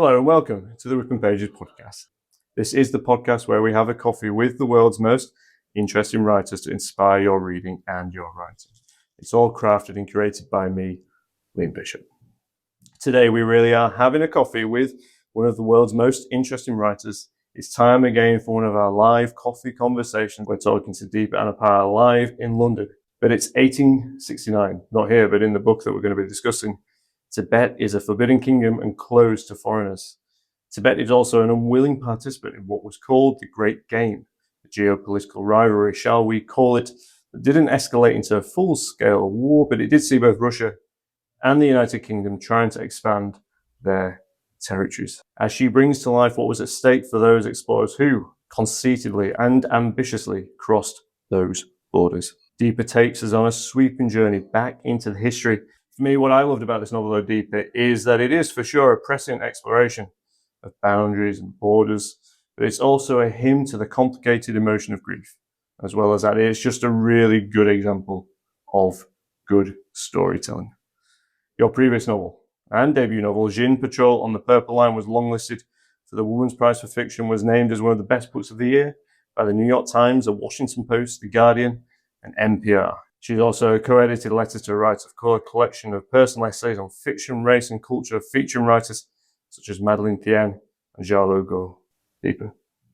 Hello and welcome to the Ripping Pages podcast. This is the podcast where we have a coffee with the world's most interesting writers to inspire your reading and your writing. It's all crafted and curated by me, Liam Bishop. Today we really are having a coffee with one of the world's most interesting writers. It's time again for one of our live coffee conversations. We're talking to Deepa Anappara live in London. But it's 1869, not here, but in the book that we're going to be discussing. Tibet is a forbidden kingdom and closed to foreigners. Tibet is also an unwilling participant in what was called the Great Game, the geopolitical rivalry, shall we call it, that didn't escalate into a full-scale war, but it did see both Russia and the United Kingdom trying to expand their territories. As she brings to life what was at stake for those explorers who, conceitedly and ambitiously, crossed those borders. Deepa takes us on a sweeping journey back into the history. For me, what I loved about this novel, though, Deepa, is that it is for sure a prescient exploration of boundaries and borders, but it's also a hymn to the complicated emotion of grief, as well as that it's just a really good example of good storytelling. Your previous novel and debut novel, Jin Patrol on the Purple Line, was longlisted for the Women's Prize for Fiction, was named as one of the best books of the year by the New York Times, the Washington Post, the Guardian, and NPR. She's also co-edited Letters to a Writer of Colour, a collection of personal essays on fiction, race, and culture featuring writers such as Madeleine Thien and Xiaolu Guo. Deepa,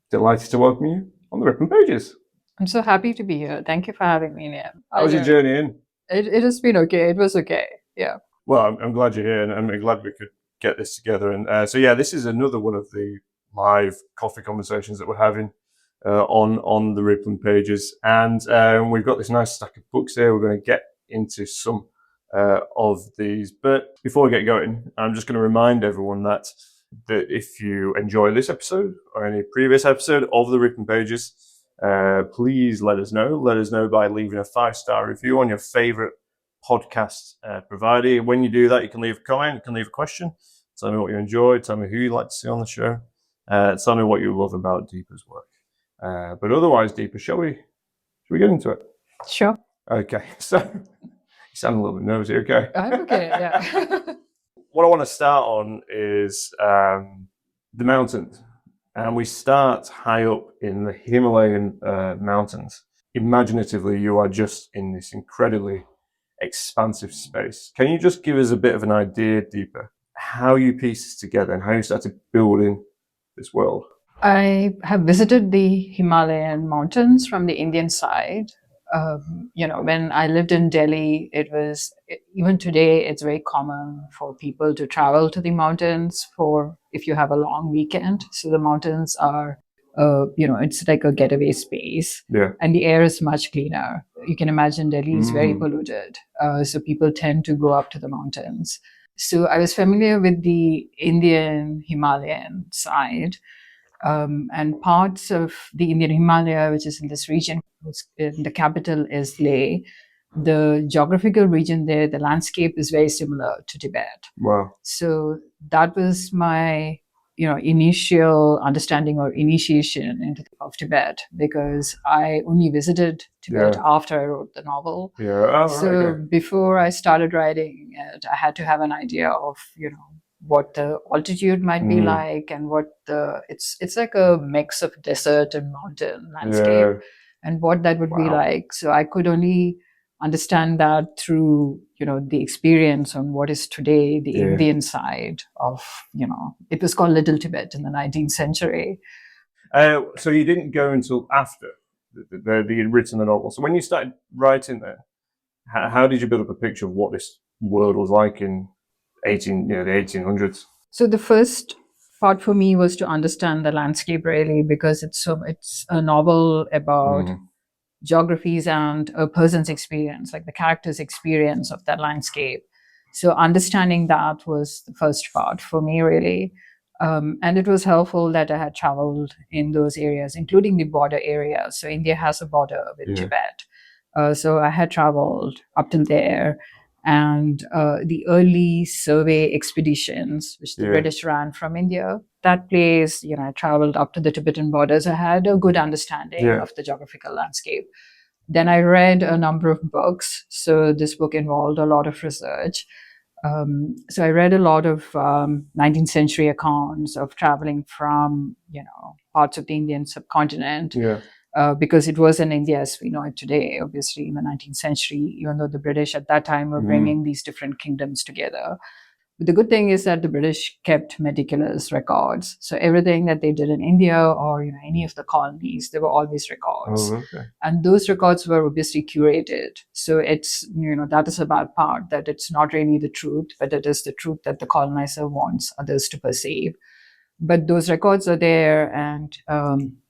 delighted to welcome you on the Ripping Pages. I'm so happy to be here. Thank you for having me, Liam. How was your journey in? It has been okay. It was okay. Yeah. Well, I'm glad you're here, and I'm glad we could get this together. And this is another one of the live coffee conversations that we're having on the Rippling Pages, and we've got this nice stack of books here. We're going to get into some of these, but before we get going, I'm just going to remind everyone that if you enjoy this episode or any previous episode of the Rippling Pages, please let us know. Let us know by leaving a 5-star review on your favorite podcast provider. When you do that, you can leave a comment, you can leave a question, tell me what you enjoyed, tell me who you'd like to see on the show, tell me what you love about Deepa's work. But otherwise, Deepa, should we get into it? Sure. Okay. So you sound a little bit nervous. Okay. I'm okay. Yeah. What I want to start on is the mountains, and we start high up in the Himalayan mountains. Imaginatively, you are just in this incredibly expansive space. Can you just give us a bit of an idea, Deepa, how you piece this together and how you started building this world? I have visited the Himalayan mountains from the Indian side. When I lived in Delhi, even today, it's very common for people to travel to the mountains if you have a long weekend. So the mountains are, it's like a getaway space. Yeah. And the air is much cleaner. You can imagine Delhi is very polluted. So people tend to go up to the mountains. So I was familiar with the Indian Himalayan side. And parts of the Indian Himalaya, which is in this region, the capital is Leh. The geographical region there, the landscape is very similar to Tibet. Wow. So that was my, initial understanding or initiation of Tibet, because I only visited Tibet after I wrote the novel. Yeah. Before I started writing it, I had to have an idea of, what the altitude might be like, and it's like a mix of desert and mountain landscape, and what that would be like. So I could only understand that through the experience on what is today the Indian side of it was called Little Tibet in the 19th century. So you didn't go until after you'd written the novel. So when you started writing there, how did you build up a picture of what this world was like in the 1800s? So the first part for me was to understand the landscape, really, because it's a novel about geographies and a person's experience, like the character's experience of that landscape. So understanding that was the first part for me, really. And it was helpful that I had traveled in those areas, including the border areas. So India has a border with Tibet. So I had traveled up till there. And the early survey expeditions, which the British ran from India, that place, I traveled up to the Tibetan borders. I had a good understanding of the geographical landscape. Then I read a number of books. So this book involved a lot of research. So I read a lot of 19th century accounts of traveling from, parts of the Indian subcontinent. Yeah. Because it was in India as we know it today, obviously in the 19th century, even though the British at that time were bringing these different kingdoms together. But the good thing is that the British kept meticulous records. So everything that they did in India or any of the colonies, there were always records. Oh, okay. And those records were obviously curated. So it's, that is a bad part, that it's not really the truth, but it is the truth that the colonizer wants others to perceive. But those records are there, and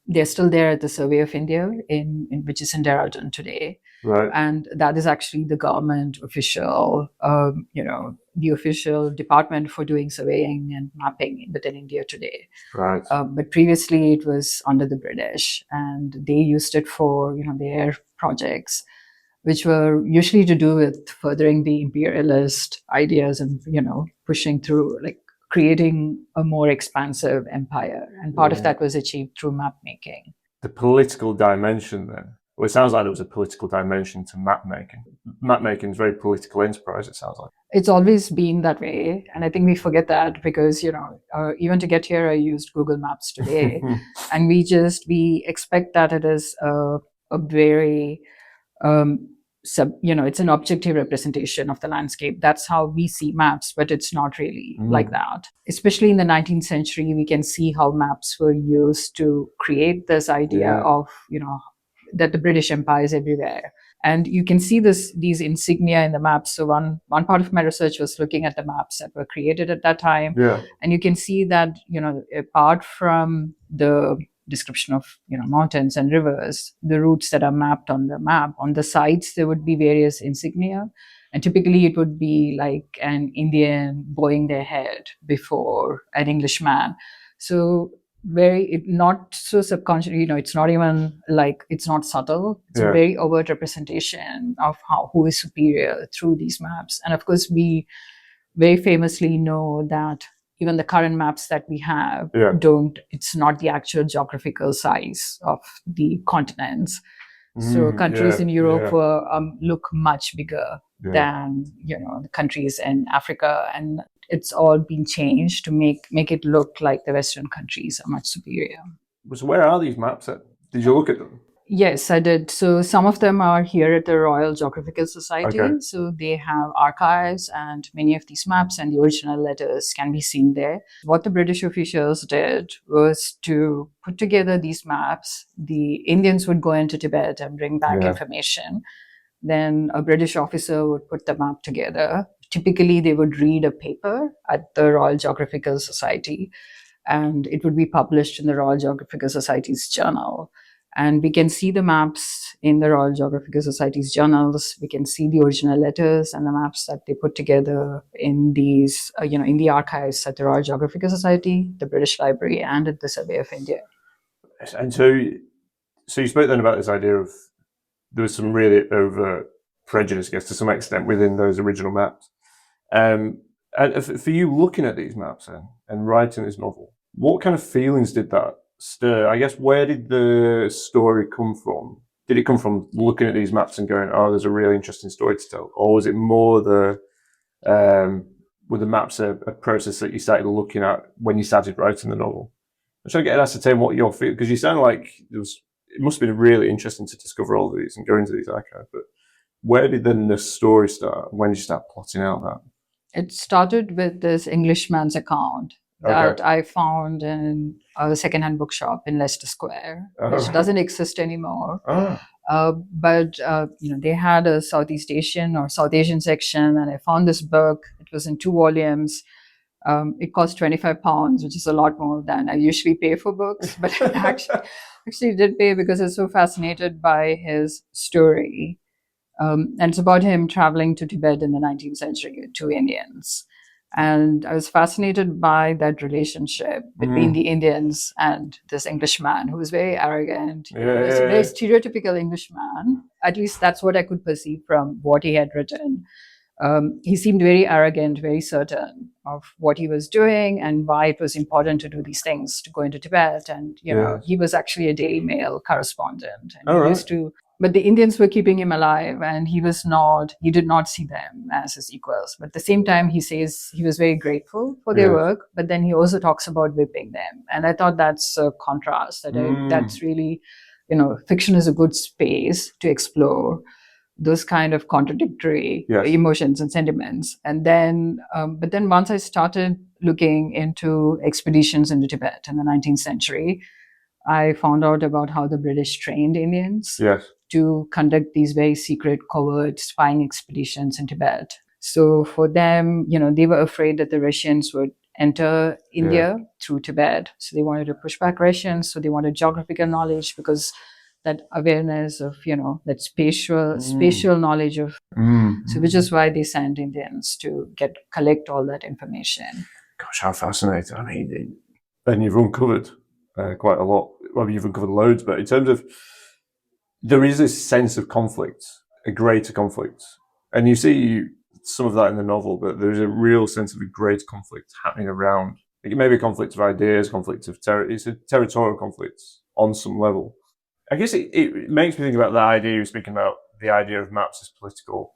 they're still there at the Survey of India, which is in Dehradun today. Right. And that is actually the government official, the official department for doing surveying and mapping within India today. Right. But previously it was under the British, and they used it for, their projects, which were usually to do with furthering the imperialist ideas and, pushing through, like creating a more expansive empire. And part of that was achieved through map making. The political dimension then. Well, it sounds like there was a political dimension to map making. Map making is a very political enterprise, it sounds like. It's always been that way. And I think we forget that because, even to get here, I used Google Maps today. And we expect that it is a very, it's an objective representation of the landscape. That's how we see maps, but it's not really like that. Especially in the 19th century, we can see how maps were used to create this idea of, that the British Empire is everywhere. And you can see these insignia in the maps. So one part of my research was looking at the maps that were created at that time. Yeah. And you can see that, apart from the description of, mountains and rivers, the routes that are mapped on the map, on the sides, there would be various insignia. And typically it would be like an Indian bowing their head before an Englishman. So not so subconscious, it's not even like, it's not subtle. It's a very overt representation of who is superior through these maps. And of course, we very famously know that even the current maps that we have it's not the actual geographical size of the continents. So countries in Europe look much bigger than, the countries in Africa. And it's all been changed to make it look like the Western countries are much superior. So where are these maps at? Did you look at them? Yes, I did. So some of them are here at the Royal Geographical Society. Okay. So they have archives, and many of these maps and the original letters can be seen there. What the British officials did was to put together these maps. The Indians would go into Tibet and bring back information. Then a British officer would put the map together. Typically, they would read a paper at the Royal Geographical Society, and it would be published in the Royal Geographical Society's journal. And we can see the maps in the Royal Geographical Society's journals. We can see the original letters and the maps that they put together in these, in the archives at the Royal Geographical Society, the British Library, and at the Survey of India. And so you spoke then about this idea of there was some really over prejudice, I guess, to some extent within those original maps. And for you looking at these maps and writing this novel, what kind of feelings did that stir? I guess, where did the story come from? Did it come from looking at these maps and going, oh, there's a really interesting story to tell? Or was it more were the maps a process that you started looking at when you started writing the novel? I'm trying to get an ascertain what your feel, because you sound like it must have been really interesting to discover all of these and go into these archives. But where did then the story start? When did you start plotting out that? It started with this Englishman's account that I found in a secondhand bookshop in Leicester Square, which doesn't exist anymore. But they had a Southeast Asian section, and I found this book. It was in 2 volumes. It cost £25, which is a lot more than I usually pay for books. But I actually did pay because I was so fascinated by his story. And it's about him traveling to Tibet in the 19th century with 2 Indians. And I was fascinated by that relationship between the Indians and this Englishman who was very arrogant. He was a very stereotypical Englishman. At least that's what I could perceive from what he had written. He seemed very arrogant, very certain of what he was doing and why it was important to do these things, to go into Tibet. And, he was actually a Daily Mail correspondent. And he used to But the Indians were keeping him alive, and he did not see them as his equals. But at the same time, he says he was very grateful for their work, but then he also talks about whipping them. And I thought that's a contrast that's really, fiction is a good space to explore those kind of contradictory emotions and sentiments. And then, but then once I started looking into expeditions into Tibet in the 19th century, I found out about how the British trained Indians to conduct these very secret, covert spying expeditions in Tibet. So for them, they were afraid that the Russians would enter India through Tibet. So they wanted to push back Russians. So they wanted geographical knowledge, because that awareness of, that spatial knowledge of, so which is why they sent Indians to collect all that information. Gosh, how fascinating. I mean, and you've uncovered quite a lot. Well, you've uncovered loads, but in terms of, there is this sense of conflict, a greater conflict. And you see some of that in the novel, but there's a real sense of a great conflict happening around. It may be a conflict of ideas, conflict of it's a territorial conflict on some level. I guess it makes me think about the idea you're speaking about, the idea of maps as political.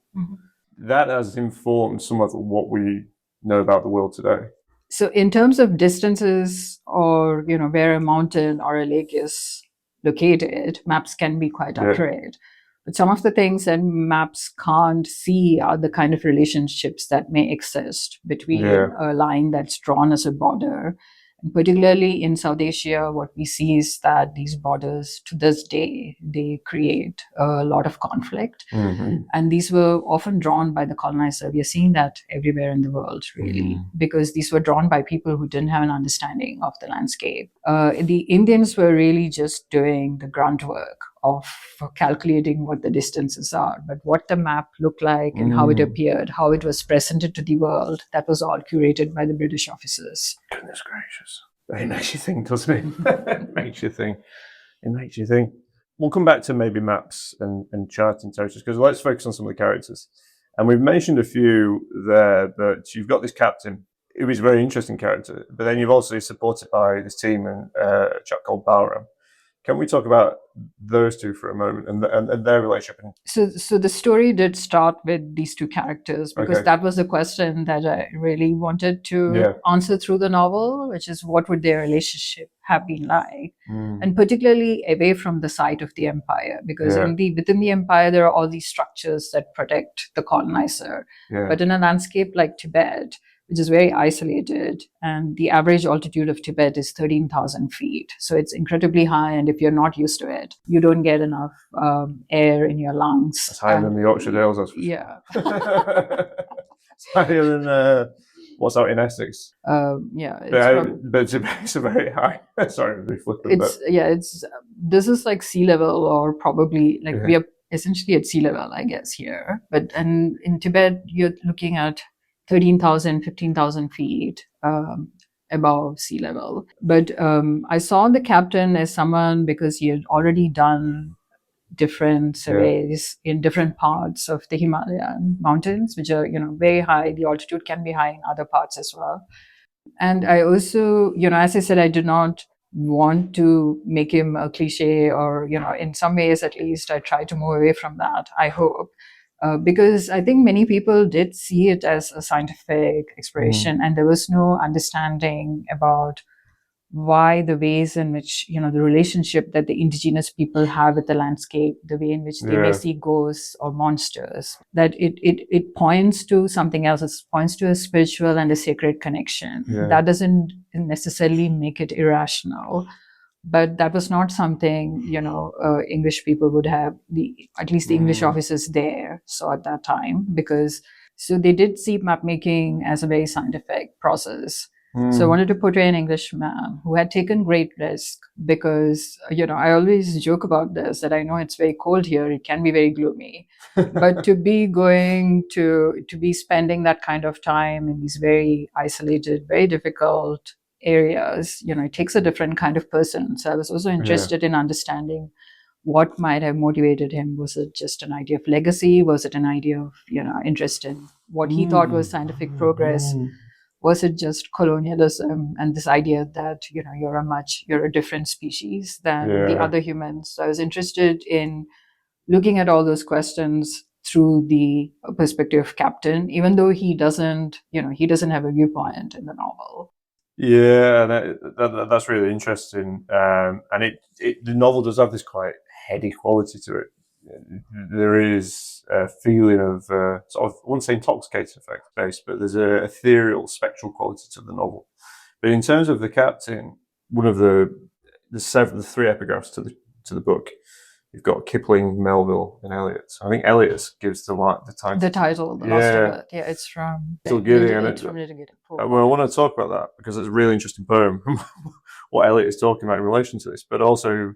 That has informed somewhat of what we know about the world today. So in terms of distances, or, where a mountain or a lake is located, maps can be quite accurate. But some of the things that maps can't see are the kind of relationships that may exist between a line that's drawn as a border. And particularly in South Asia, what we see is that these borders, to this day, they create a lot of conflict. And these were often drawn by the colonizer. We are seeing that everywhere in the world, really, because these were drawn by people who didn't have an understanding of the landscape. The Indians were really just doing the grunt work of calculating what the distances are, but what the map looked like and how it appeared, how it was presented to the world, that was all curated by the British officers. Goodness gracious. It makes you think, doesn't it? It makes you think. We'll come back to maybe maps and charting territories, because let's focus on some of the characters. And we've mentioned a few there, but you've got this captain, who is a very interesting character, but then you've also supported by this team and a chap called Balram. Can we talk about those two for a moment and their relationship? So the story did start with these two characters, because that was the question that I really wanted to answer through the novel, which is what would their relationship have been like, and particularly away from the site of the empire, because within the empire there are all these structures that protect the colonizer, but in a landscape like Tibet, which is very isolated, and the average altitude of Tibet is 13,000 feet. So it's incredibly high, and if you're not used to it, you don't get enough air in your lungs. It's higher than the Yorkshire Dales, that's for sure. It's higher than what's out in Essex. But it's a very high. Sorry, to be flippant. This is like sea level, or probably we are essentially at sea level, I guess, here. And in Tibet, you're looking at 13,000, 15,000 feet above sea level. But I saw the captain as someone, because he had already done different surveys in different parts of the Himalayan mountains, which are, very high. The altitude can be high in other parts as well. And I also, as I said, I did not want to make him a cliche, or, in some ways, at least, I tried to move away from that, I hope. Because I think many people did see it as a scientific exploration, and there was no understanding about why the ways in which, the relationship that the indigenous people have with the landscape, the way in which they may see ghosts or monsters, that it points to something else. It points to a spiritual and a sacred connection. That doesn't necessarily make it irrational. But that was not something, English people would have, at least the English officers there saw at that time, because so they did see map making as a very scientific process. So I wanted to portray an Englishman who had taken great risk, because, I always joke about this, that I know it's very cold here, it can be very gloomy, but to be spending that kind of time in these very isolated, very difficult areas, it takes a different kind of person. So I was also interested in understanding what might have motivated him. Was it just an idea of legacy? Was it an idea of, interest in what he thought was scientific progress? Was it just colonialism and this idea that, you're a different species than the other humans? So I was interested in looking at all those questions through the perspective of Captain, even though he doesn't have a viewpoint in the novel. Yeah, that's really interesting. And the novel does have this quite heady quality to it. There is a feeling of sort of, I wouldn't say intoxicated effect based, but there's a ethereal, spectral quality to the novel. But in terms of the Captain, one of the three epigraphs to the book, you've got Kipling, Melville, and Eliot. I think Eliot gives the title. The title, The Lost of Earth. Yeah, it's from Gidding. Well, I want to talk about that because it's a really interesting poem. What Eliot is talking about in relation to this, but also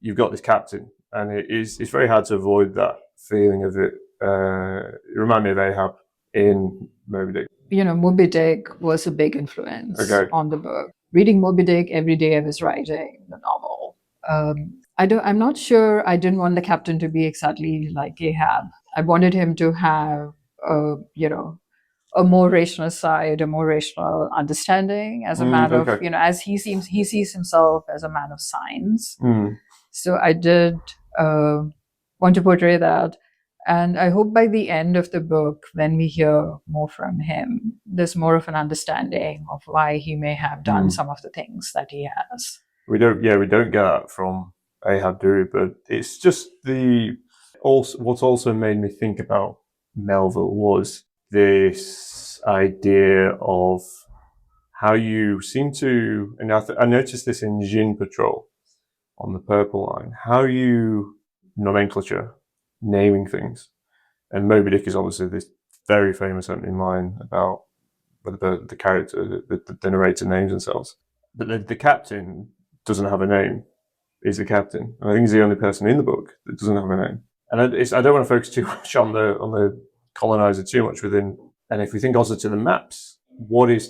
you've got this Captain, and it's very hard to avoid that feeling of it. It reminded me of Ahab in Moby Dick. Moby Dick was a big influence on the book. Reading Moby Dick every day I was writing the novel. I'm not sure I didn't want the Captain to be exactly like Ahab. I wanted him to have a more rational side, a more rational understanding as a matter of, as he sees himself as a man of science. So I did want to portray that. And I hope by the end of the book, when we hear more from him, there's more of an understanding of why he may have done some of the things that he has. We don't get that from Ahab, do we? But it's just what also made me think about Melville was this idea of how you seem to, and I noticed this in Jin Patrol on the Purple Line, how you nomenclature, naming things. And Moby Dick is obviously this very famous opening line about whether the character, the narrator names themselves. But the Captain doesn't have a name. He's the Captain. And I think he's the only person in the book that doesn't have a name. And I don't want to focus too much on the colonizer too much within. And if we think also to the maps, what is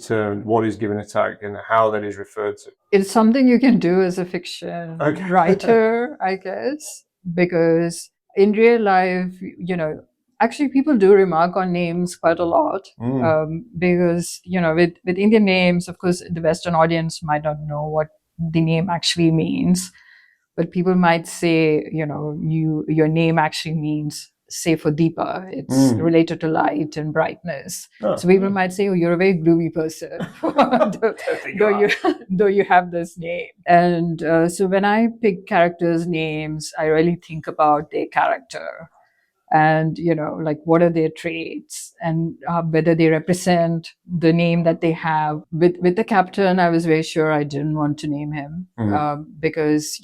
given a tag, and how that is referred to. It's something you can do as a fiction writer, I guess, because in real life, actually people do remark on names quite a lot, because, with Indian names, of course, the Western audience might not know what the name actually means, but people might say, your name actually means, say for Deepa, it's related to light and brightness. So people might say, oh, you're a very gloomy person, though you have this name. And so when I pick characters' names, I really think about their character and, what are their traits and whether they represent the name that they have. With the Captain, I was very sure I didn't want to name him because,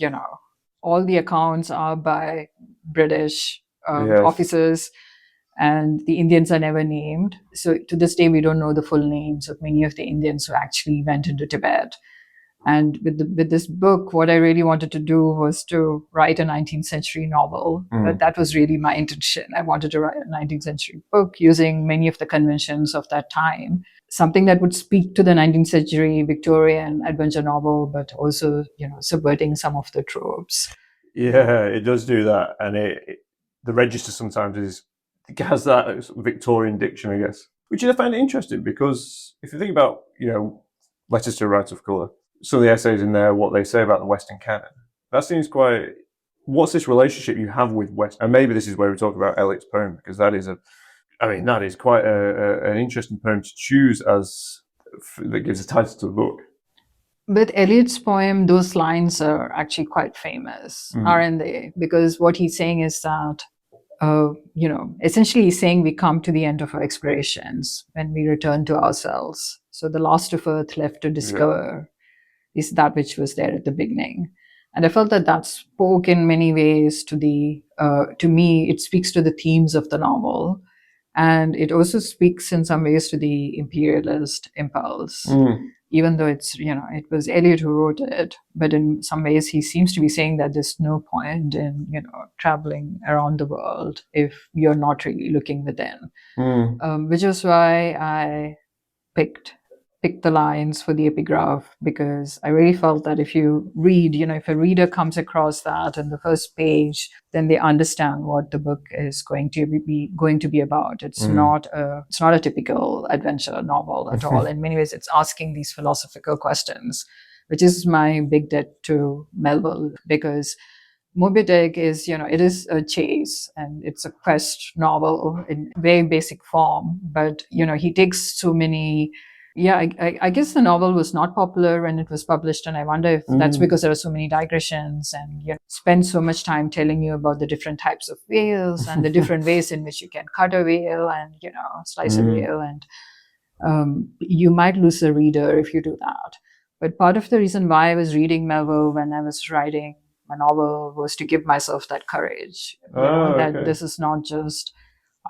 all the accounts are by British officers, and the Indians are never named. So to this day, we don't know the full names of many of the Indians who actually went into Tibet. And with this book, what I really wanted to do was to write a 19th century novel. But that was really my intention. I wanted to write a 19th century book using many of the conventions of that time. Something that would speak to the 19th century Victorian adventure novel, but also, subverting some of the tropes. Yeah, it does do that. And the register sometimes has that Victorian diction, I guess, which I find interesting because if you think about, letters to a writer of colour, some of the essays in there, what they say about the Western canon, that seems quite, what's this relationship you have with West? And maybe this is where we talk about Eliot's poem, because that is quite an interesting poem to choose that gives a title to the book. But Eliot's poem, those lines are actually quite famous, aren't they? Because what he's saying is that, essentially he's saying we come to the end of our explorations when we return to ourselves. So the lost of earth left to discover is that which was there at the beginning. And I felt that spoke in many ways to me, it speaks to the themes of the novel. And it also speaks in some ways to the imperialist impulse, even though it was Eliot who wrote it. But in some ways, he seems to be saying that there's no point in, traveling around the world if you're not really looking within, which is why I picked the lines for the epigraph, because I really felt that if you read, if a reader comes across that in the first page, then they understand what the book is going to be about. It's not a typical adventure novel at all. In many ways, it's asking these philosophical questions, which is my big debt to Melville, because Moby Dick is, it is a chase and it's a quest novel in very basic form, but he takes so many. Yeah, I guess the novel was not popular when it was published, and I wonder if that's because there are so many digressions and spend so much time telling you about the different types of whales and the different ways in which you can cut a whale and slice a whale, and you might lose the reader if you do that. But part of the reason why I was reading Melville when I was writing my novel was to give myself that courage. That this is not just,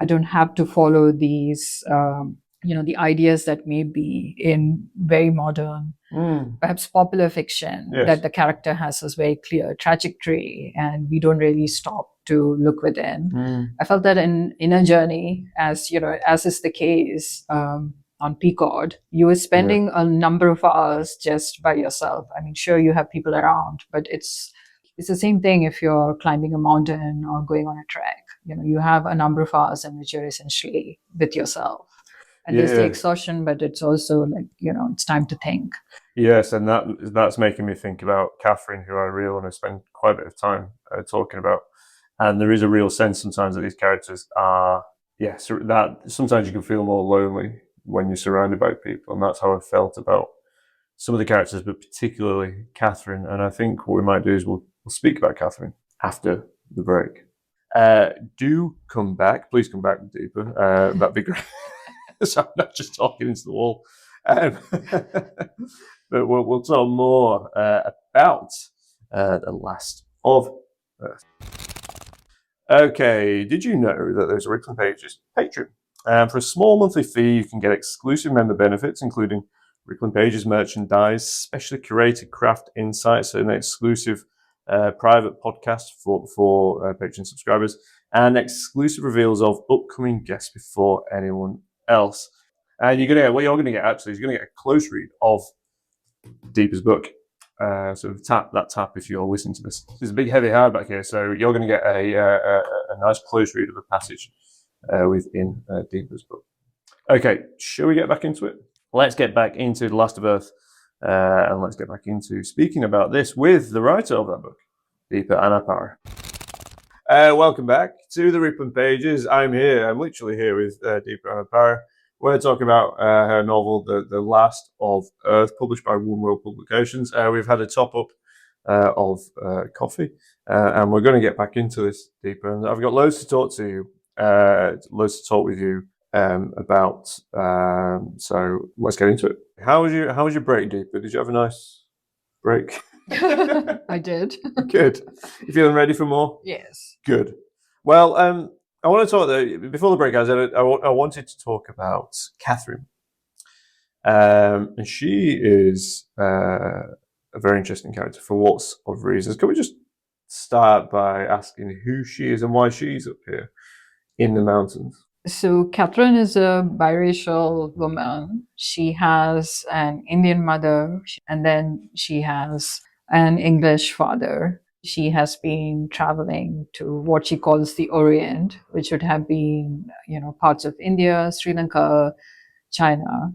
I don't have to follow these, the ideas that may be in very modern, perhaps popular fiction, that the character has this very clear trajectory and we don't really stop to look within. I felt that in a journey, as is the case, on Pequod, you were spending a number of hours just by yourself. I mean, sure, you have people around, but it's the same thing if you're climbing a mountain or going on a trek. You have a number of hours in which you're essentially with yourself. And there's the exhaustion, but it's also like, it's time to think. Yes, and that's making me think about Catherine, who I really want to spend quite a bit of time talking about. And there is a real sense sometimes that these characters are, so that sometimes you can feel more lonely when you're surrounded by people, and that's how I felt about some of the characters, but particularly Catherine. And I think what we might do is we'll speak about Catherine after the break. Do come back, please come back, Deepa. That'd be great. So I'm not just talking into the wall, but we'll talk more about the Last of Earth. Okay, did you know that there's a Rippling Pages Patreon? For a small monthly fee, you can get exclusive member benefits, including Rippling Pages merchandise, specially curated craft insights, an exclusive private podcast for Patreon subscribers, and exclusive reveals of upcoming guests before anyone else. And you're gonna get actually is you're gonna get a close read of Deepa's book. So tap if you're listening to this. There's a big heavy hardback here, so you're going to get a nice close read of a passage within Deepa's book. Okay, shall we get back into it? Let's get back into The Last of Earth, and let's get back into speaking about this with the writer of that book, Deepa Anappara. Welcome back to the Rippling Pages. I'm literally here with Deepa Anappara. We're talking about her novel, The Last of Earth, published by One World Publications. We've had a top-up of coffee, and we're going to get back into this deeper. And I've got loads to talk to you, loads to talk with you about. So let's get into it. How was your break, Deepa? Did you have a nice break? I did. Good. You feeling ready for more? Yes. Good. Well, I want to talk before the break. I wanted to talk about Catherine, and she is a very interesting character for lots of reasons. Can we just start by asking who she is and why she's up here in the mountains? So Catherine is a biracial woman. She has an Indian mother, and then she has an English father. She has been traveling to what she calls the Orient, which would have been, parts of India, Sri Lanka, China.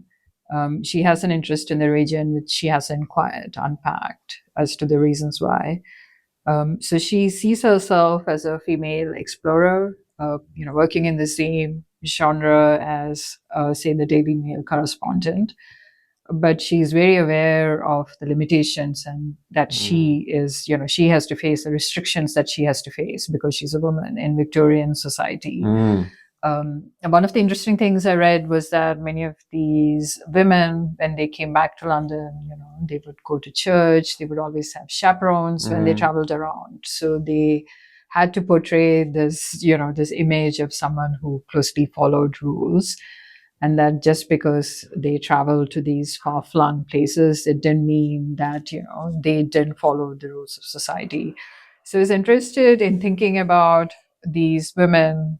She has an interest in the region, which she hasn't quite unpacked as to the reasons why. So she sees herself as a female explorer, working in the same genre as, say, the Daily Mail correspondent. But she's very aware of the limitations and that she is, she has to face the restrictions that she has to face because she's a woman in Victorian society. And one of the interesting things I read was that many of these women, when they came back to London, they would go to church, they would always have chaperones when they traveled around. So they had to portray this, this image of someone who closely followed rules. And that just because they traveled to these far-flung places, it didn't mean that, they didn't follow the rules of society. So I was interested in thinking about these women,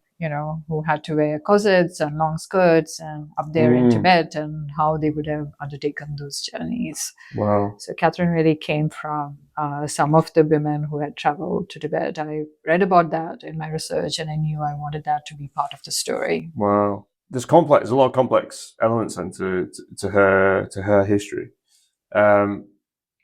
who had to wear corsets and long skirts and up there in Tibet and how they would have undertaken those journeys. Wow. So Catherine really came from some of the women who had traveled to Tibet. I read about that in my research and I knew I wanted that to be part of the story. Wow. There's a lot of complex elements to her history, and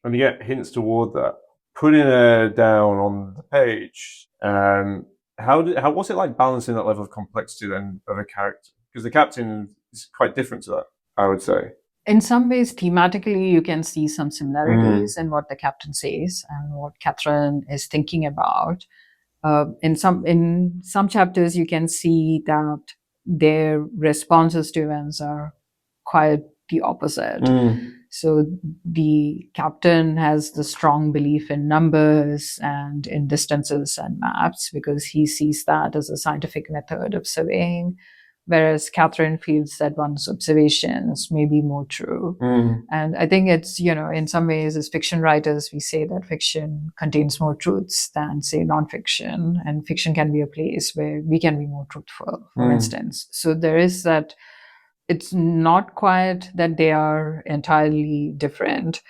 you get hints toward that putting her down on the page, how was it like balancing that level of complexity then of a character? Because the captain is quite different to that, I would say. In some ways, thematically, you can see some similarities in what the captain says and what Catherine is thinking about. In some chapters, you can see that their responses to events are quite the opposite. So the captain has the strong belief in numbers and in distances and maps because he sees that as a scientific method of surveying, whereas Catherine feels that one's observations may be more true. And I think it's, in some ways, as fiction writers, we say that fiction contains more truths than, say, nonfiction, and fiction can be a place where we can be more truthful, for instance. So there is that. It's not quite that they are entirely different.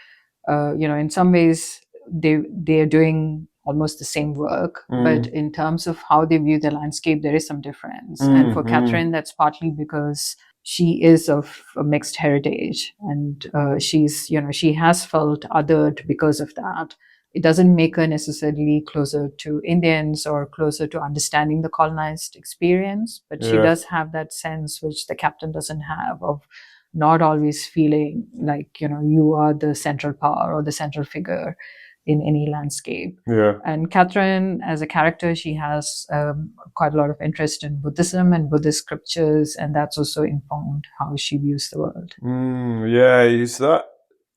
In some ways, they are doing almost the same work, but in terms of how they view the landscape, there is some difference. And for Catherine, that's partly because she is of a mixed heritage, and she has felt othered because of that. It doesn't make her necessarily closer to Indians or closer to understanding the colonized experience, but she does have that sense, which the captain doesn't have, of not always feeling like, you are the central power or the central figure in any landscape. And Catherine, as a character, she has quite a lot of interest in Buddhism and Buddhist scriptures, and that's also informed how she views the world. Is that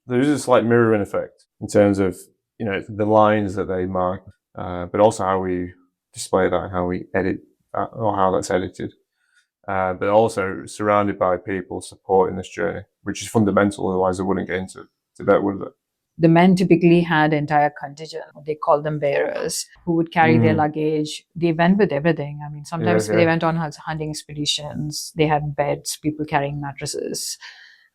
there is a slight mirroring effect in terms of the lines that they mark, but also how we display that and how we edit that, or how that's edited. But also surrounded by people supporting this journey, which is fundamental. Otherwise, they wouldn't get into Tibet, would they? The men typically had entire contingent. They called them bearers, who would carry their luggage. They went with everything. I mean, sometimes they went on hunting expeditions. They had beds, people carrying mattresses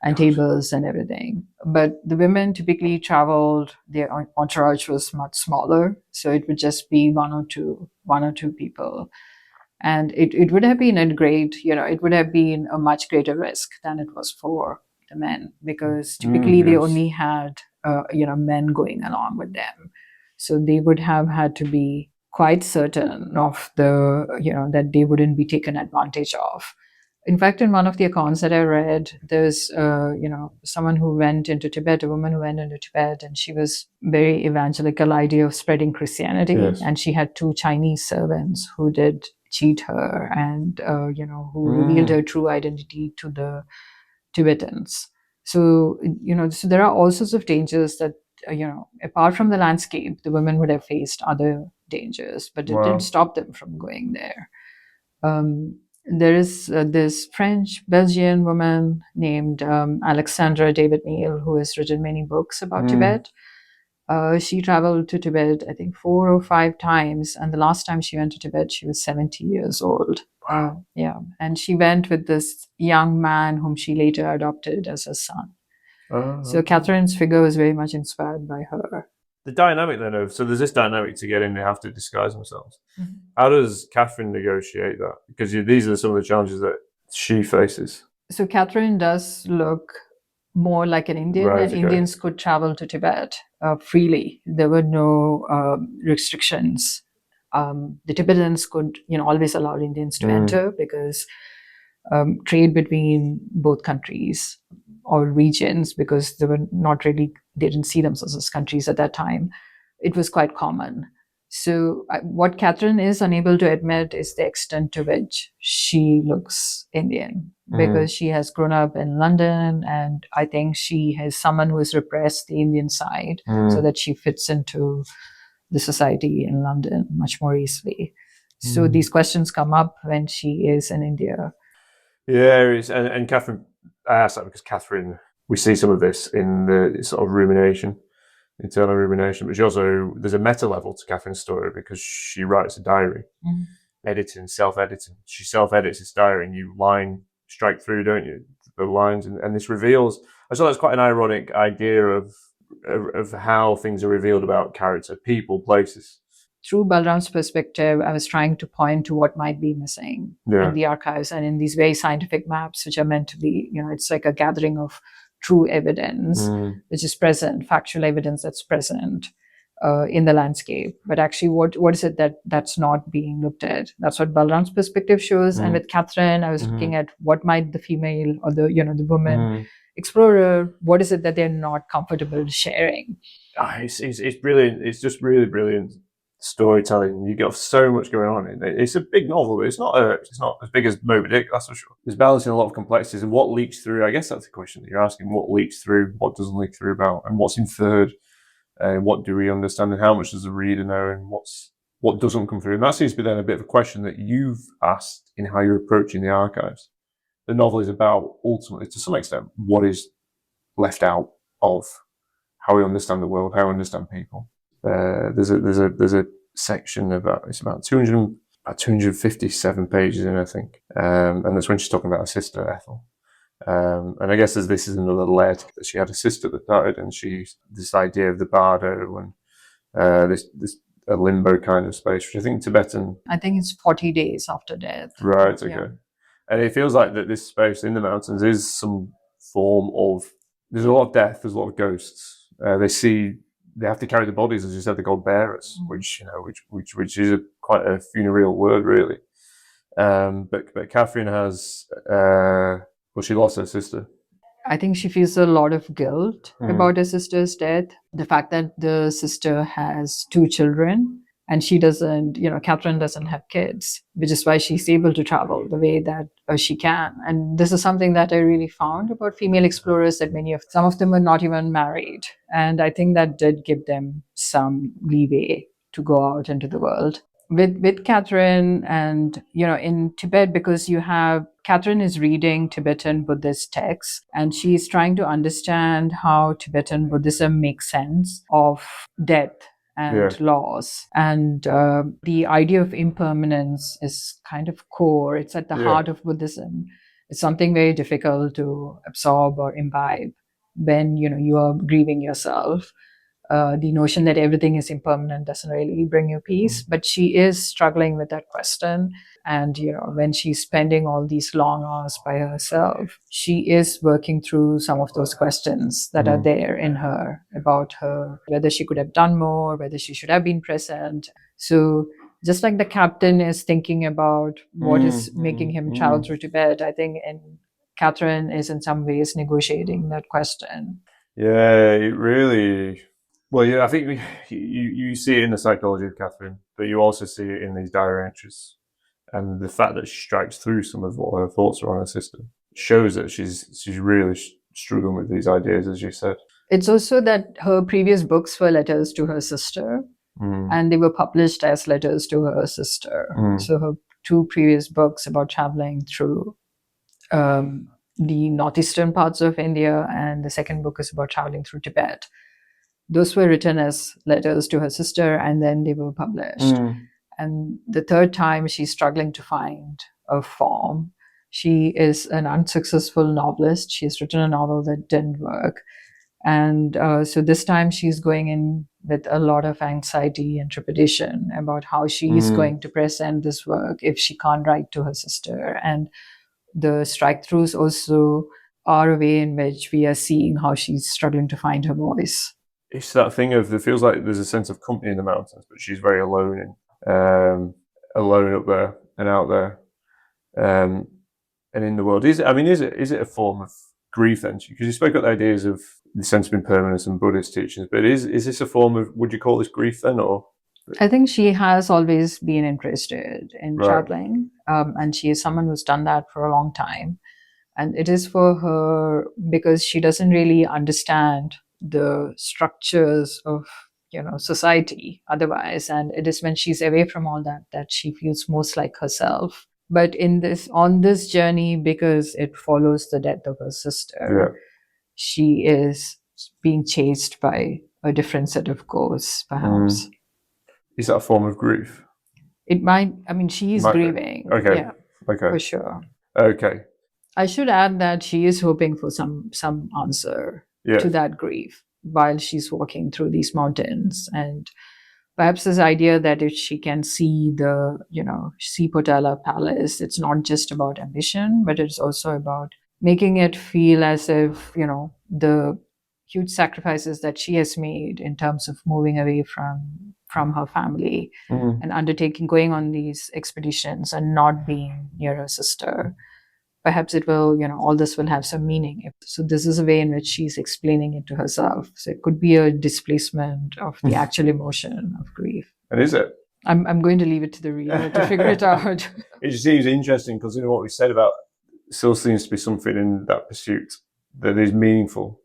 and tables and everything. But the women typically traveled, their entourage was much smaller. So it would just be one or two people. And it would have been it would have been a much greater risk than it was for the men, because typically they only had, men going along with them. So they would have had to be quite certain of that they wouldn't be taken advantage of. In fact, in one of the accounts that I read, there's, someone who went into Tibet, a woman who went into Tibet, and she was very evangelical idea of spreading Christianity. And she had 2 Chinese servants who did cheat her and, who revealed her true identity to the Tibetans. So, so there are all sorts of dangers that, apart from the landscape, the women would have faced other dangers, but it didn't stop them from going there. There is this French-Belgian woman named Alexandra David Neal, who has written many books about Tibet. She traveled to Tibet, I think, 4 or 5 times. And the last time she went to Tibet, she was 70 years old. And she went with this young man whom she later adopted as her son. So Catherine's figure was very much inspired by her. The dynamic then so there's this dynamic to get in, they have to disguise themselves. How does Catherine negotiate that? Because these are some of the challenges that she faces. So Catherine does look more like an Indian, and Indians could travel to Tibet freely. There were no restrictions. The Tibetans could, always allow Indians to enter, because trade between both countries or regions, because they didn't see themselves as countries at that time, it was quite common. So what Catherine is unable to admit is the extent to which she looks Indian, because she has grown up in London, and I think she has someone who has repressed the Indian side so that she fits into the society in London much more easily. So these questions come up when she is in India. And Catherine, I asked that because Catherine, we see some of this in the sort of internal rumination, but there's a meta level to Catherine's story, because she writes a diary, self-editing. She self-edits this diary, and you strike through, don't you, the lines, and this reveals. I thought that's quite an ironic idea of how things are revealed about character, people, places. Through Balram's perspective, I was trying to point to what might be missing in the archives and in these very scientific maps, which are meant to be, it's like a gathering of true evidence, which is present, factual evidence that's present. in the landscape, but actually what is it that's not being looked at? That's what Balram's perspective shows. And with Catherine, I was looking at what might the female or the the woman explorer, what is it that they're not comfortable sharing? It's brilliant. It's just really brilliant storytelling. You get so much going on. It's a big novel, but it's not as big as Moby Dick, that's for sure. There's balancing a lot of complexities, and what leaks through. I guess that's the question that you're asking: what leaks through, what doesn't leak through about, and what's inferred, and what do we understand, and how much does the reader know, and what doesn't come through. And that seems to be then a bit of a question that you've asked in how you're approaching the archives. The novel is about, ultimately, to some extent, what is left out of how we understand the world, how we understand people. There's a section about 257 pages in, I think, and that's when she's talking about her sister Ethel. And I guess this is another layer to that she had a sister that died, and this idea of the bardo and this a limbo kind of space, which I think Tibetan. I think it's 40 days after death. Right. Okay. Yeah. And it feels like that this space in the mountains is some form of. There's a lot of death. There's a lot of ghosts. They have to carry the bodies, as you said, the god bearers, which is quite a funereal word, really. But Catherine has. She lost her sister. I think she feels a lot of guilt about her sister's death. The fact that the sister has 2 children and she doesn't, Catherine doesn't have kids, which is why she's able to travel the way that she can. And this is something that I really found about female explorers, that some of them are not even married. And I think that did give them some leeway to go out into the world. With Catherine and, in Tibet, because Catherine is reading Tibetan Buddhist texts, and she's trying to understand how Tibetan Buddhism makes sense of death and loss. And the idea of impermanence is kind of core. It's at the heart of Buddhism. It's something very difficult to absorb or imbibe when, you are grieving yourself. The notion that everything is impermanent doesn't really bring you peace, but she is struggling with that question. And, when she's spending all these long hours by herself, she is working through some of those questions that are there in her about whether she could have done more, whether she should have been present. So just like the captain is thinking about what is making him travel through Tibet, I think Catherine is in some ways negotiating that question. Yeah, it really. Well, yeah, I think you see it in the psychology of Catherine, but you also see it in these diary entries. And the fact that she strikes through some of what her thoughts are on her sister shows that she's really struggling with these ideas, as you said. It's also that her previous books were letters to her sister, and they were published as letters to her sister. So her 2 previous books about traveling through the northeastern parts of India, and the second book is about traveling through Tibet. Those were written as letters to her sister, and then they were published. And the 3rd time, she's struggling to find a form. She is an unsuccessful novelist. She's written a novel that didn't work. And so this time she's going in with a lot of anxiety and trepidation about how she's going to present this work if she can't write to her sister. And the strike-throughs also are a way in which we are seeing how she's struggling to find her voice. It's that thing of, it feels like there's a sense of company in the mountains, but she's very alone alone up there and out there, and in the world. Is it a form of grief then? Because you spoke about the ideas of the sense of impermanence and Buddhist teachings, but is this a form of, would you call this grief then, or? I think she has always been interested in traveling, and she is someone who's done that for a long time. And it is for her because she doesn't really understand the structures of society otherwise, and it is when she's away from all that she feels most like herself. But on this journey, because it follows the death of her sister, she is being chased by a different set of ghosts, perhaps. Is that a form of grief? It might. She is grieving. Okay. Yeah, okay, for sure. Okay. I should add that she is hoping for some answer to that grief while she's walking through these mountains, and perhaps this idea that if she can see the see Potala Palace, it's not just about ambition, but it's also about making it feel as if the huge sacrifices that she has made in terms of moving away from her family and undertaking, going on these expeditions and not being near her sister. Perhaps it will, all this will have some meaning. So this is a way in which she's explaining it to herself. So it could be a displacement of the actual emotion of grief. And is it? I'm going to leave it to the reader to figure it out. It just seems interesting because what we said about still seems to be something in that pursuit that is meaningful,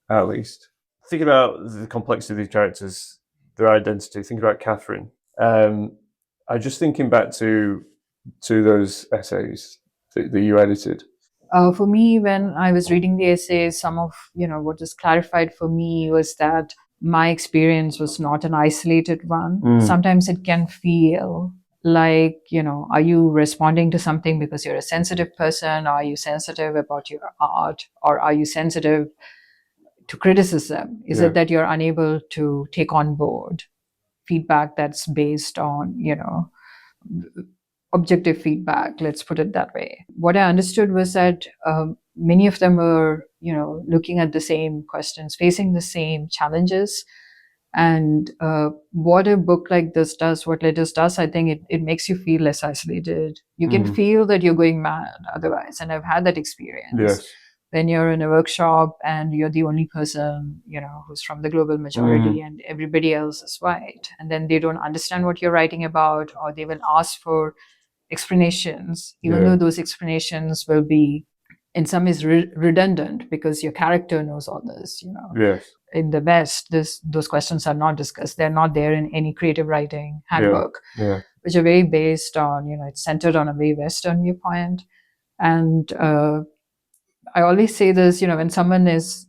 at least. Think about the complexity of these characters, their identity. Think about Catherine. I'm just thinking back to those essays that you edited. For me, when I was reading the essays, some of what was clarified for me was that my experience was not an isolated one. Sometimes it can feel like, are you responding to something because you're a sensitive person? Are you sensitive about your art? Or are you sensitive to criticism? Is it that you're unable to take on board feedback that's based on, objective feedback, let's put it that way. What I understood was that many of them were, looking at the same questions, facing the same challenges. And what a book like this does, what Letters does, I think it makes you feel less isolated. You can feel that you're going mad otherwise. And I've had that experience. Yes. When you're in a workshop and you're the only person, who's from the global majority and everybody else is white. And then they don't understand what you're writing about, or they will ask for explanations, even though those explanations will be in some ways redundant because your character knows all this. Yes. In the West, those questions are not discussed. They're not there in any creative writing handbook, which are very based on, it's centered on a very Western viewpoint. And I always say this, when someone is,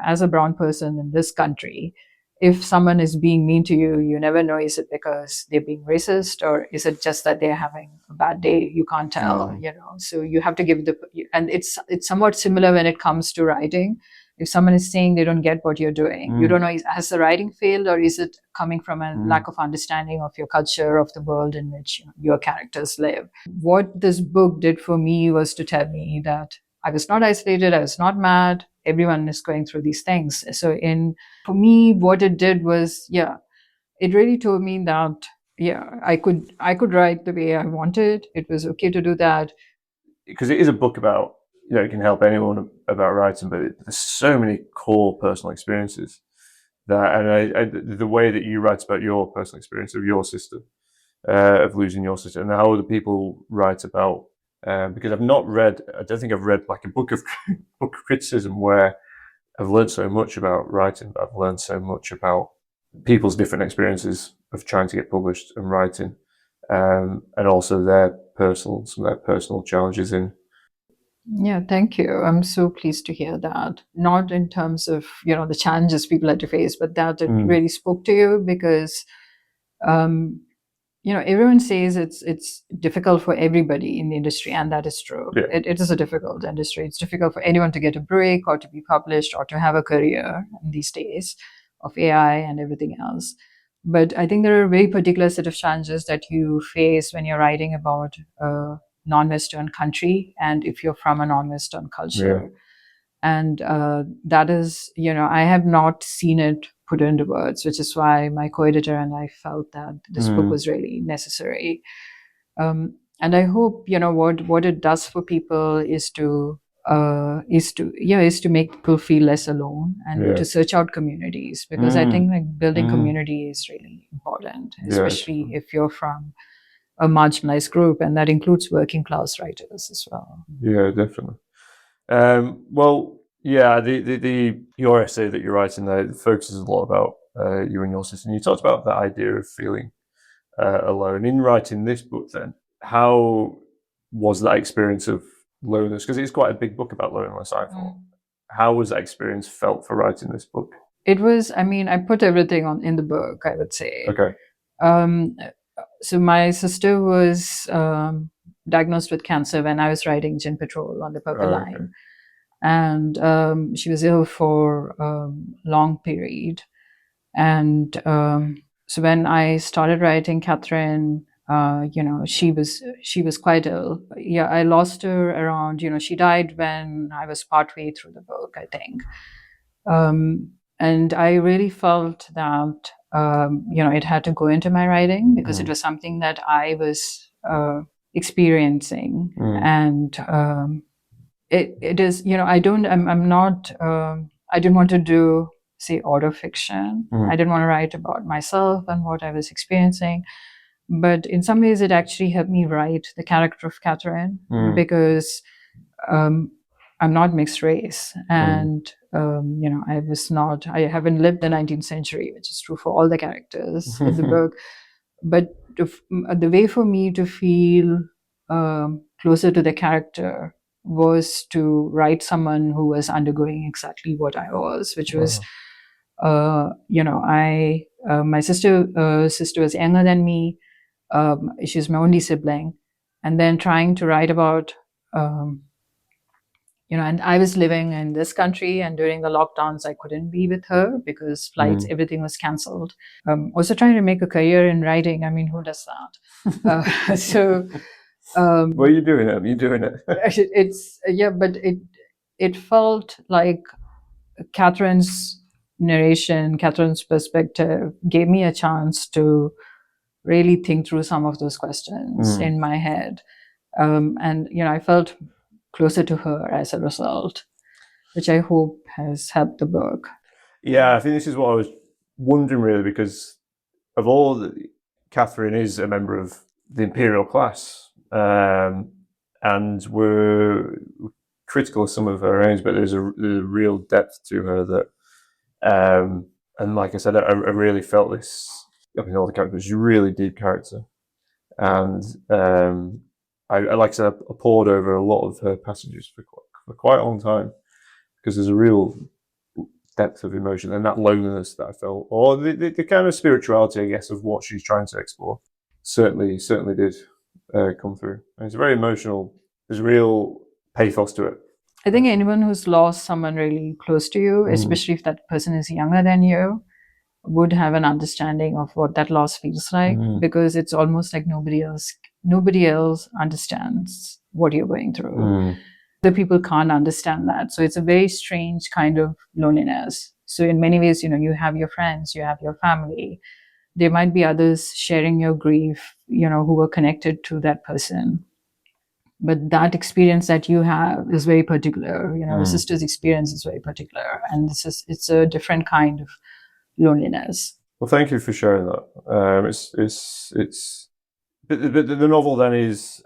as a brown person in this country, if someone is being mean to you, you never know, is it because they're being racist or is it just that they're having a bad day? You can't tell, so you have to give and it's somewhat similar when it comes to writing. If someone is saying they don't get what you're doing, you don't know, has the writing failed or is it coming from a lack of understanding of your culture, of the world in which your characters live? What this book did for me was to tell me that I was not isolated, I was not mad. Everyone is going through these things. So for me, what it did was, it really told me that, I could write the way I wanted. It was okay to do that. Because it is a book about, it can help anyone about writing, but there's so many core personal experiences that, and the way that you write about your personal experience of your sister, of losing your sister, and how other people write about. Because I don't think I've read like a book of criticism where I've learned so much about writing, but I've learned so much about people's different experiences of trying to get published and writing, and also some of their personal challenges in. Yeah, thank you. I'm so pleased to hear that. Not in terms of, the challenges people had to face, but that it really spoke to you because, everyone says it's difficult for everybody in the industry, and that is true. Yeah. It is a difficult industry. It's difficult for anyone to get a break or to be published or to have a career in these days of AI and everything else. But I think there are a very particular set of challenges that you face when you're writing about a non-Western country, and if you're from a non-Western culture. And that is, I have not seen it put into words, which is why my co-editor and I felt that this book was really necessary. And I hope, what it does for people is to make people feel less alone and to search out communities, because I think like building community is really important, especially if you're from a marginalized group, and that includes working class writers as well. Yeah, definitely. Your essay that you're writing there focuses a lot about you and your sister. And you talked about that idea of feeling alone. In writing this book, then, how was that experience of loneliness? Because it's quite a big book about loneliness, I thought. How was that experience felt for writing this book? It was, I put everything in the book, I would say. Okay. So my sister was diagnosed with cancer when I was writing Gin Patrol on the Purple Line. And she was ill for a long period. And so when I started writing Catherine, she was quite ill. Yeah, I lost her around, she died when I was partway through the book, I think. And I really felt that it had to go into my writing because it was something that I was experiencing, and it is, I'm not, I didn't want to do, say, auto fiction. I didn't want to write about myself and what I was experiencing. But in some ways, it actually helped me write the character of Catherine because I'm not mixed race, and I haven't lived the 19th century, which is true for all the characters in the book. But the way for me to feel closer to the character was to write someone who was undergoing exactly what I was, which was, my sister was younger than me. She's my only sibling, and then trying to write about. And I was living in this country, and during the lockdowns, I couldn't be with her because flights, everything was cancelled. Also trying to make a career in writing. I mean, who does that? Well, you're doing it. You're doing it. But it felt like Catherine's narration, Catherine's perspective gave me a chance to really think through some of those questions in my head. And I felt closer to her as a result, which I hope has helped the book. Yeah, I think this is what I was wondering, really, because of all, Catherine is a member of the imperial class, and we're critical of some of her aims, but there's a real depth to her that, and like I said, I really felt this. I mean, all the characters, she's a really deep character, and I like I said, I pored over a lot of her passages for quite a long time because there's a real depth of emotion and that loneliness that I felt, or the kind of spirituality, I guess, of what she's trying to explore. Certainly did come through. And it's very emotional. There's real pathos to it. I think anyone who's lost someone really close to you, especially if that person is younger than you, would have an understanding of what that loss feels like, because it's almost like nobody else understands what you're going through. The people can't understand that. So it's a very strange kind of loneliness. So in many ways, you have your friends, you have your family. There might be others sharing your grief, who were connected to that person. But that experience that you have is very particular. The sister's experience is very particular. And it's a different kind of loneliness. Well, thank you for sharing that. But the novel then is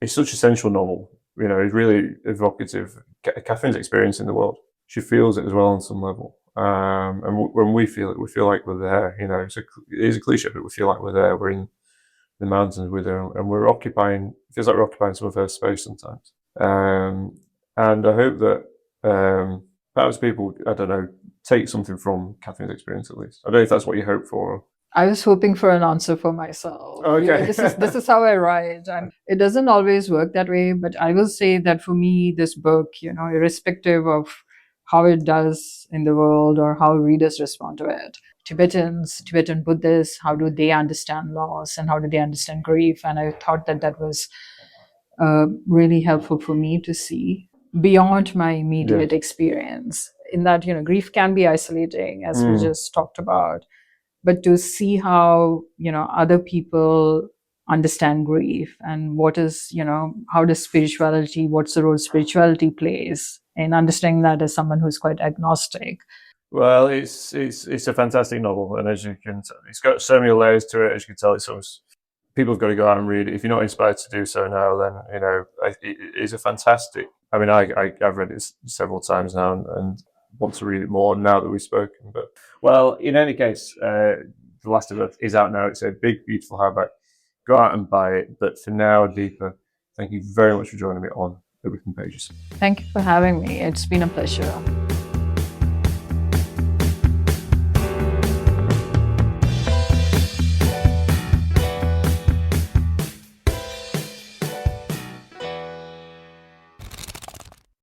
it's such a central novel. It's really evocative. Catherine's experience in the world. She feels it as well on some level. And when we feel it, we feel like we're there. It is a cliche, but we feel like we're there. We're in the mountains with her, and we're occupying. It feels like we're occupying some of her space sometimes. And I hope that perhaps people, I don't know, take something from Catherine's experience at least. I don't know if that's what you hope for. I was hoping for an answer for myself. Okay. This is how I write. It doesn't always work that way, but I will say that for me, this book, irrespective of how it does in the world or how readers respond to it, Tibetan Buddhists, how do they understand loss and how do they understand grief? And I thought that was really helpful for me to see beyond my immediate experience. In that, grief can be isolating, as we just talked about. But to see how, other people understand grief and what is, how does what's the role spirituality plays in understanding that as someone who's quite agnostic. Well, it's a fantastic novel. And as you can tell, it's got so many layers to it. As you can tell, people have got to go out and read it. If you're not inspired to do so now, then, it's a fantastic. I mean, I've read it several times now and want to read it more now that we've spoken. But, well, in any case, The Last of Us is out now. It's a big, beautiful hardback. Go out and buy it. But for now, Deepa, thank you very much for joining me on Everything Pages. Thank you for having me. It's been a pleasure.